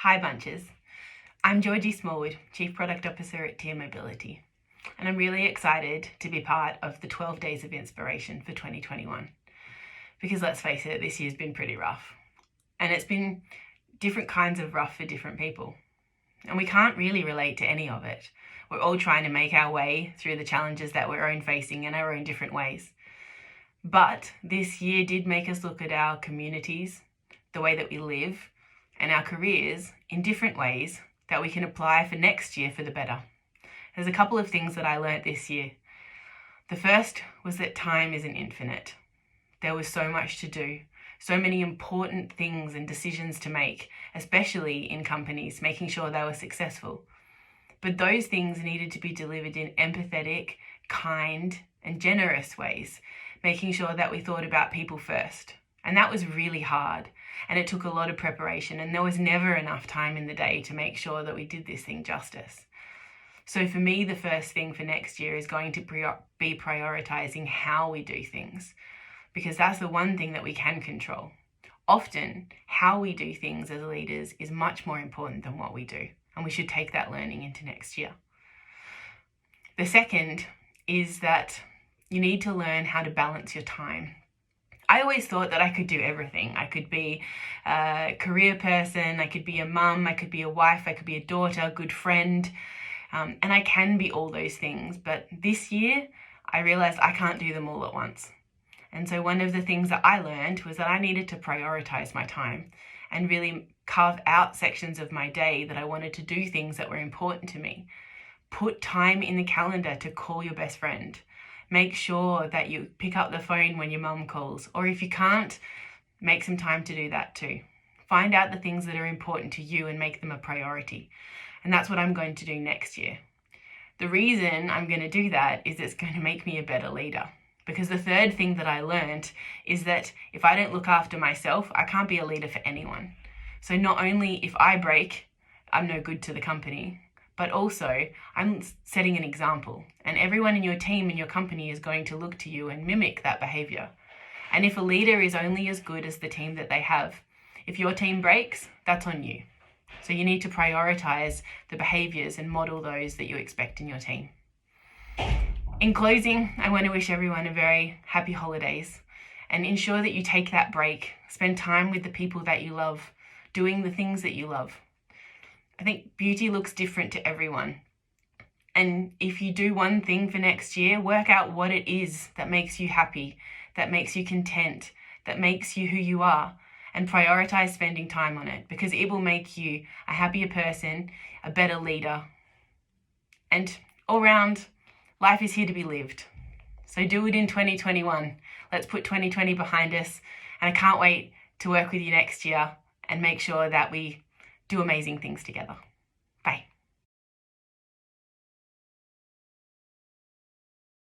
Hi Bunches, I'm Georgie Smallwood, Chief Product Officer at Tier Mobility, and I'm really excited to be part of the 12 Days of Inspiration for 2021. Because let's face it, this year's been pretty rough. And it's been different kinds of rough for different people. And we can't really relate to any of it. We're all trying to make our way through the challenges that we're own facing in our own different ways. But this year did make us look at our communities, the way that we live, and our careers in different ways that we can apply for next year for the better. There's a couple of things that I learnt this year. The first was that time isn't infinite. There was so much to do, so many important things and decisions to make, especially in companies, making sure they were successful. But those things needed to be delivered in empathetic, kind, and generous ways, making sure that we thought about people first. And that was really hard. And it took a lot of preparation, and there was never enough time in the day to make sure that we did this thing justice. So for me, the first thing for next year is going to be prioritizing how we do things, because that's the one thing that we can control. Often, how we do things as leaders is much more important than what we do, and we should take that learning into next year. The second is that you need to learn how to balance your time. I always thought that I could do everything. I could be a career person, I could be a mum, I could be a wife, I could be a daughter, a good friend, and I can be all those things. But this year, I realized I can't do them all at once. And so one of the things that I learned was that I needed to prioritize my time and really carve out sections of my day that I wanted to do things that were important to me. Put time in the calendar to call your best friend. Make sure that you pick up the phone when your mum calls, or if you can't, make some time to do that too. Find out the things that are important to you and make them a priority. And that's what I'm going to do next year. The reason I'm going to do that is it's going to make me a better leader. Because the third thing that I learned is that if I don't look after myself, I can't be a leader for anyone. So not only if I break, I'm no good to the company, but also I'm setting an example, and everyone in your team and your company is going to look to you and mimic that behavior. And if a leader is only as good as the team that they have, if your team breaks, that's on you. So you need to prioritize the behaviors and model those that you expect in your team. In closing, I want to wish everyone a very happy holidays and ensure that you take that break, spend time with the people that you love, doing the things that you love. I think beauty looks different to everyone. And if you do one thing for next year, work out what it is that makes you happy, that makes you content, that makes you who you are, and prioritize spending time on it, because it will make you a happier person, a better leader. And all round, life is here to be lived. So do it in 2021. Let's put 2020 behind us. And I can't wait to work with you next year and make sure that we do amazing things together.